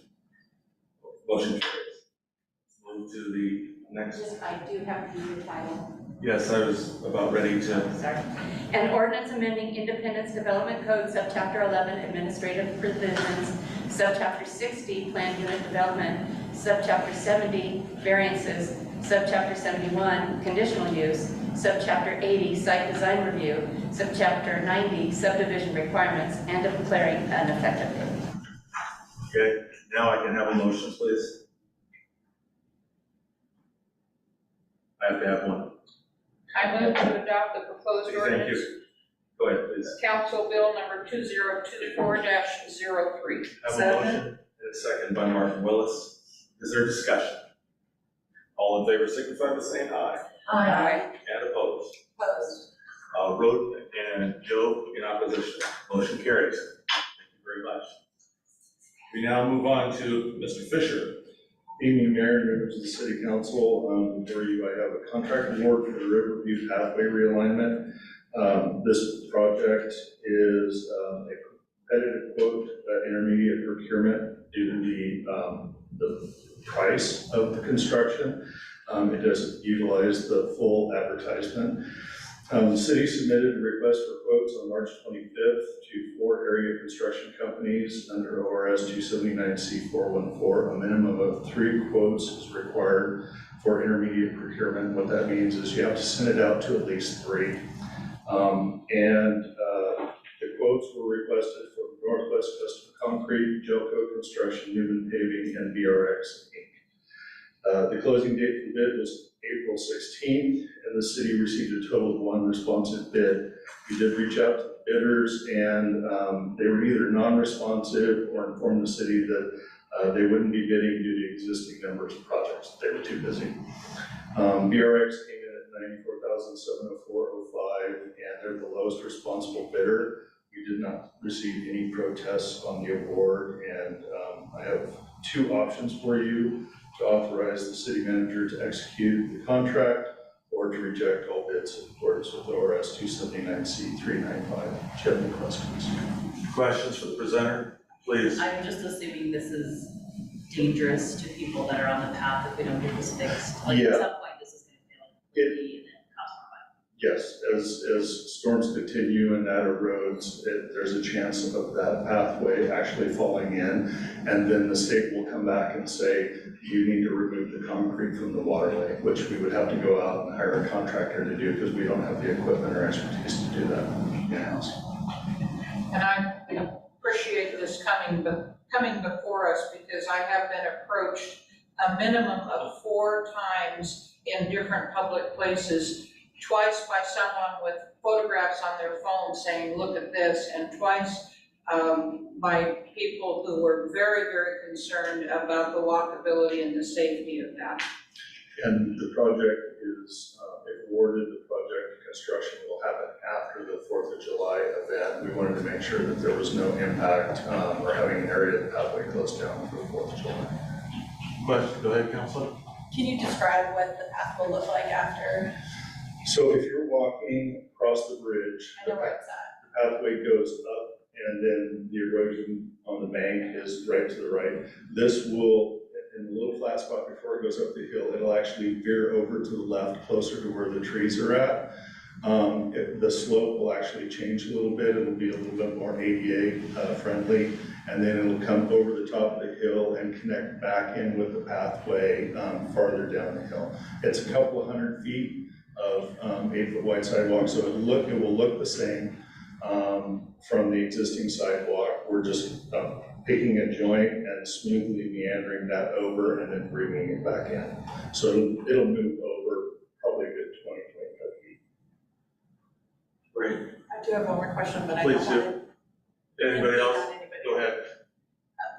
Motion carries. Move to the next. I do have to read the title. Yes, I was about ready to. Sorry. An ordinance amending Independence Development Code, Subchapter 11, Administrative Provisions, Subchapter 60, Planned Unit Development, Subchapter 70, Variances, Subchapter 71, Conditional Use, Subchapter 80, Site Design Review, Subchapter 90, Subdivision Requirements, and declaring an effective date. Okay, now I can have a motion, please. I have to have one. I move to adopt the proposed Thank ordinance, you. Go ahead, please. Council Bill number 2024-03. Have a motion and a second by Martin Willis. Is there discussion? All in favor signify by saying aye. Aye. And opposed. Opposed. Rhoda and Joe in opposition. Motion carries. Thank you very much. We now move on to Mr. Fisher. Evening, Mayor, members of the City Council. Before you, I have a contract award for the Riverview Pathway realignment. This project is a competitive quote, intermediate procurement due to the price of the construction. It doesn't utilize the full advertisement. The city submitted a request for quotes on March 25th to 4 area construction companies under ORS 279C414. A minimum of 3 quotes is required for intermediate procurement. What that means is you have to send it out to at least 3. The quotes were requested from Northwest Custom Concrete, Gelco Construction, Newman Paving, and BRX Inc. The closing date for the bid was April 16th, and the city received a total of 1 responsive bid. We did reach out to the bidders, and they were either non-responsive or informed the city that they wouldn't be bidding due to existing numbers of projects. They were too busy. BRX came in at $94,704.05, and they're the lowest responsible bidder. We did not receive any protests on the award, and I have 2 options for you: to authorize the city manager to execute the contract, or to reject all bids in accordance with ORS 279C395. Do you have any questions? Questions for the presenter, please? I'm just assuming this is dangerous to people that are on the path if we don't get this fixed. Like Yeah. at some point, this is gonna fail completely and then cost more money. Yes, as storms continue and that erodes, there's a chance of that pathway actually falling in. And then the state will come back and say, you need to remove the concrete from the waterway, which we would have to go out and hire a contractor to do because we don't have the equipment or expertise to do that in-house. And I appreciate this coming before us because I have been approached a minimum of 4 times in different public places, twice by someone with photographs on their phone saying, look at this, and twice by people who were very, very concerned about the walkability and the safety of that. And the project is, if awarded, the project construction will happen after the 4th of July event. We wanted to make sure that there was no impact or having an area of the pathway closed down for the 4th of July. Question, go ahead, Counselor. Can you describe what the path will look like after? So if you're walking across the bridge, I know where it's at. the pathway goes up and then the erosion on the bank is right to the right. This will, in the little flat spot before it goes up the hill, it'll actually veer over to the left closer to where the trees are at. The slope will actually change a little bit. It'll be a little bit more ADA friendly. And then it'll come over the top of the hill and connect back in with the pathway farther down the hill. It's a couple of 100 feet of 8-foot wide sidewalk, so it will look the same from the existing sidewalk. We're just picking a joint and smoothly meandering that over and then bringing it back in. So it'll move over probably a good 20, 25 feet. Great. I do have one more question, but I Please don't do. want Anybody else? Go ahead.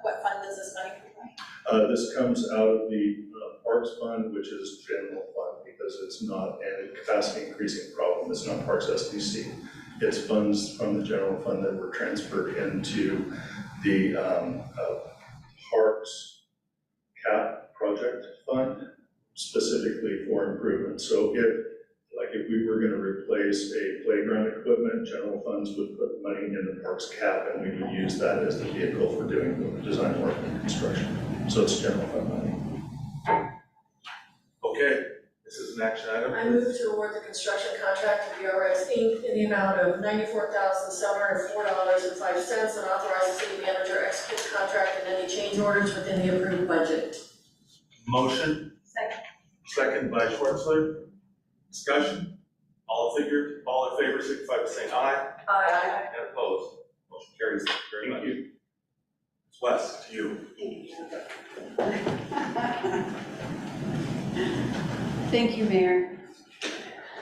What fund does this money come from? This comes out of the Parks Fund, which is general fund, because it's not a capacity increasing problem. It's not Parks SDC. It's funds from the general fund that were transferred into the Parks CAP project fund, specifically for improvement. So if we were gonna replace a playground equipment, general funds would put money in the Parks CAP and we would use that as the vehicle for doing the design work and construction. So it's general fund money. Okay, this is an action item. I move to award the construction contract to BRX Inc. in the amount of $94,704.05 and authorize the city manager to execute the contract and any change orders within the approved budget. Motion? Second by Schwartzler. Discussion? All in favor, signify by saying aye. Aye. And opposed? Motion carries. Thank you very much. Wes, to you. Thank you, Mayor.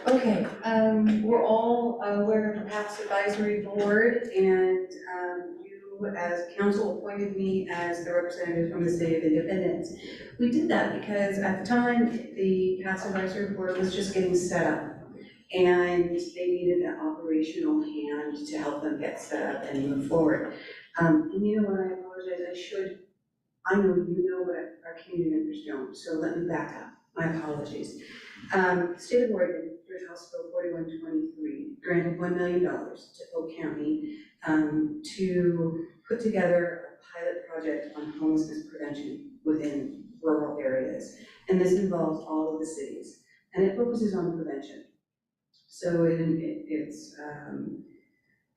Okay, we're all aware of the Paths Advisory Board, and you as council appointed me as the representative from the City of Independence. We did that because at the time, the Paths Advisory Board was just getting set up, and they needed an operational hand to help them get set up and move forward. And you know what, I apologize, I know you know what our community members don't, so let me back up. My apologies. State of Oregon, through House Bill 4123, granted $1 million to Polk County to put together a pilot project on homelessness prevention within rural areas. And this involves all of the cities, and it focuses on prevention. So it's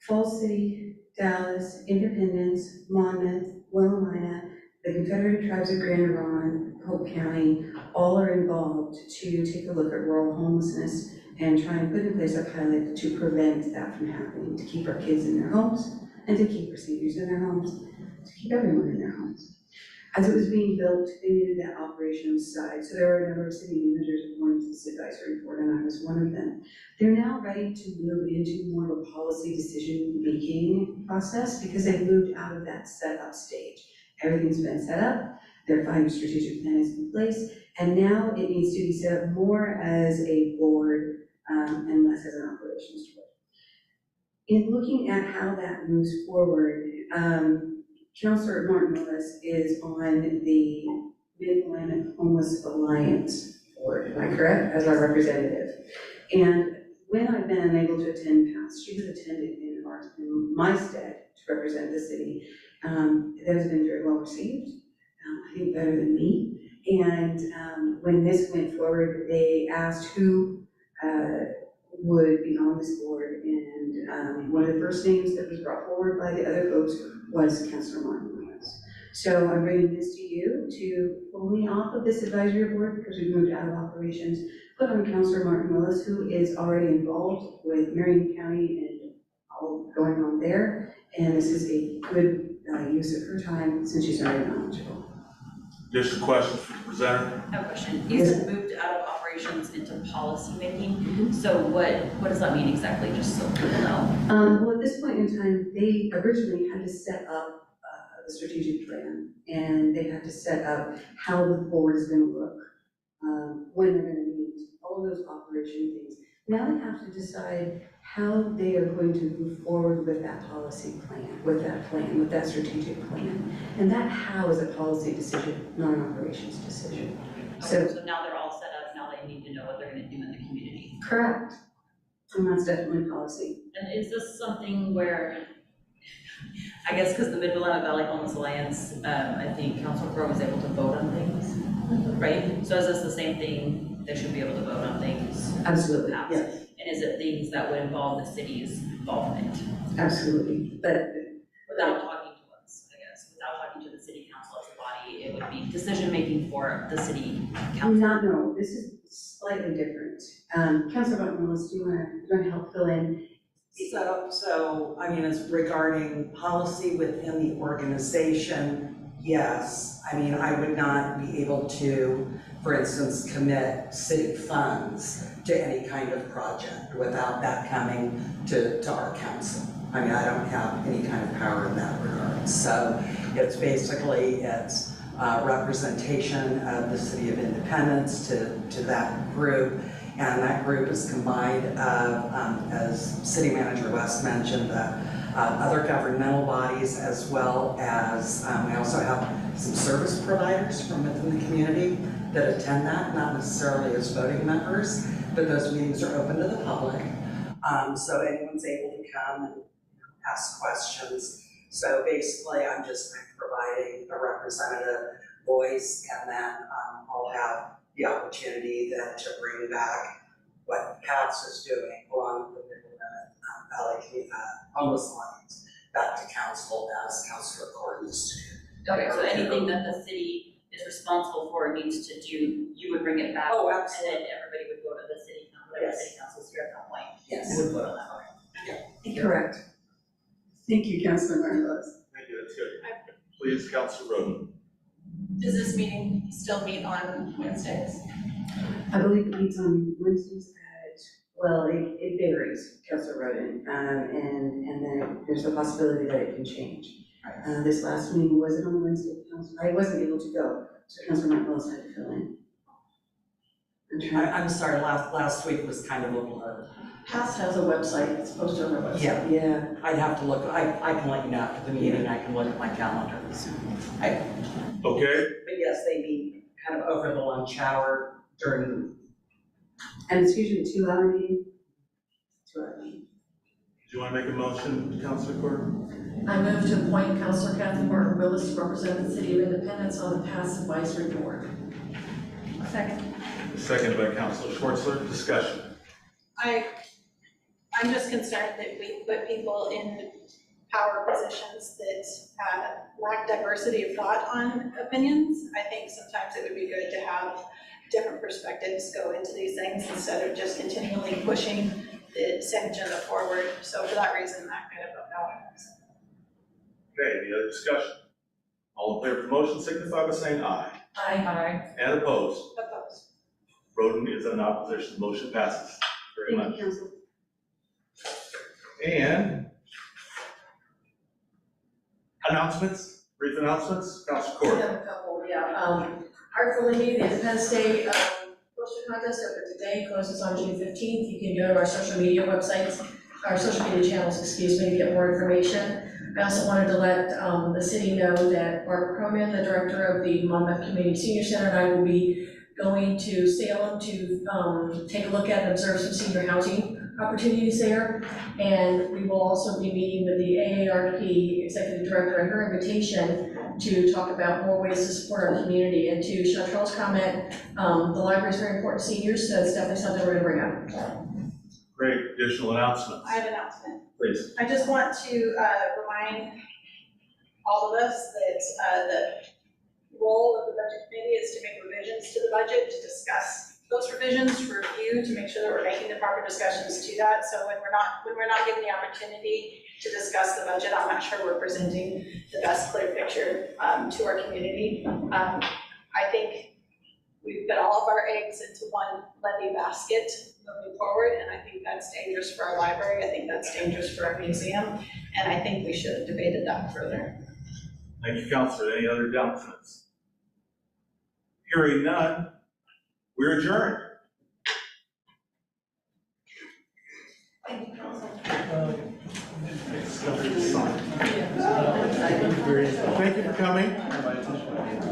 Falls City, Dallas, Independence, Monmouth, Willamina, the Confederated Tribes of Grand Ronde, Polk County, all are involved to take a look at rural homelessness and try and put in place a pilot to prevent that from happening, to keep our kids in their homes and to keep our seniors in their homes, to keep everyone in their homes. As it was being built, they needed that operational side, so there were a number of city managers who wanted this advisory board, and I was one of them. They're now ready to move into more of a policy decision-making process because they've moved out of that setup stage. Everything's been set up, their 5-year strategic plan is in place, and now it needs to be set up more as a board and less as an operations board. In looking at how that moves forward, Councilor Martin Lewis is on the Mid-Atlantic Homeless Alliance Board, am I correct, as our representative? And when I've been unable to attend past, she has attended in my stead to represent the city. That has been very well received, I think better than me. And when this went forward, they asked who would be on this board, and one of the first names that was brought forward by the other folks was Councilor Martin Lewis. So I'm bringing this to you to pull me off of this advisory board because we've moved out of operations, put on Councilor Martin Willis, who is already involved with Marion County and all going on there, and this is a good use of her time since she's already knowledgeable. Additional questions for the presenter? I have a question. You said moved out of operations into policy making. So what does that mean exactly, just so people know? Well, at this point in time, they originally had to set up the strategic plan, and they had to set up how the board is gonna look, when they're gonna meet, all those operation things. Now they have to decide how they are going to move forward with that policy plan, with that strategic plan. And that how is a policy decision, not an operations decision. Okay, so now they're all set up, now they need to know what they're gonna do in the community. Correct. And that's definitely policy. And is this something where, I guess because the Mid-Willamette Valley Homeless Alliance, I think Councilor Crowe was able to vote on things, right? So is this the same thing, they should be able to vote on things? Absolutely, yes. And is it things that would involve the city's involvement? Absolutely, but Without talking to us, I guess, without talking to the city council as a body, it would be decision-making for the city council? no, this is slightly different. Councilor Martin Willis, do you wanna help fill in? So, I mean, it's regarding policy within the organization, yes. I mean, I would not be able to, for instance, commit city funds to any kind of project without that coming to our council. I mean, I don't have any kind of power in that regard. So it's basically, it's representation of the City of Independence to that group. And that group is combined of, as City Manager West mentioned, other governmental bodies, as well as we also have some service providers from within the community that attend that, not necessarily as voting members, but those meetings are open to the public. So anyone's able to come and ask questions. So basically, I'm just providing a representative voice, and then I'll have the opportunity then to bring back what PATS is doing along with the Mid-Willamette Valley Homeless Alliance back to council as Councilor Court used to do. Okay, so anything that the city is responsible for needs to do, you would bring it back? Oh, And absolutely. then everybody would go to the city council, whatever Yes. city council's here at that point? Yes. And would vote on that, okay. Thank you. Correct. Thank you, Councilor Martin Willis. Thank you, that's good. Please, Councilor Roden. Does this meeting still meet on Wednesdays? I believe it meets on Wednesdays well, it varies, Councilor Roden, and then there's the possibility that it can change. This last meeting wasn't on Wednesday, I wasn't able to go, so Councilor Martin Willis had to fill in. I'm sorry, last week was kind of a blur. PAST has a website, it's posted on their website. Yeah, I'd have to look, I can let you know after the meeting, I can look at my calendar. Okay, But yes, they meet kind of over the lunch hour during. and it's usually a 2-hour meeting. 2-hour meeting. do you want to make a motion, Councilor Court? I move to appoint Councilor Kathy Martin Willis to represent the City of Independence on the PAST Advisory Board. Second. Seconded by Councilor Schwartzler, discussion. I'm just concerned that we put people in power positions that lack diversity of thought on opinions. I think sometimes it would be good to have different perspectives go into these things instead of just continually pushing the same agenda forward. So for that reason, I'm going to vote no on this. Okay, any other discussion? All in favor of the motion signify by saying aye. Aye. And opposed? Opposed. Roden is in opposition, motion passes. Very much. Thank you, Council. And announcements, brief announcements, Councilor Court. I have a couple, yeah. Art for Lindy, the Independence Day poster contest open today, closes on June 15th. You can go to our social media websites, our social media channels, excuse me, to get more information. I also wanted to let the city know that Barbara Croman, the director of the Monmouth Community Senior Center, and I will be going to Salem to take a look at and observe some senior housing opportunities there. And we will also be meeting with the AARP Executive Director at her invitation to talk about more ways to support our community. And to Chantrell's comment, the library is very important to seniors, so it's definitely something we're gonna bring up. Great, additional announcements, I have an announcement. please. I just want to remind all of us that the role of the budget committee is to make revisions to the budget, to discuss those revisions, to review, to make sure that we're making the proper discussions to that. So when we're not given the opportunity to discuss the budget, I'm not sure we're presenting the best clear picture to our community. I think we've put all of our eggs into one levy basket moving forward, and I think that's dangerous for our library. I think that's dangerous for our museum, and I think we should have debated that further. Thank you, Counselor. Any other announcements? Hearing none, we're adjourned. Thank you, Council. Thank you for coming.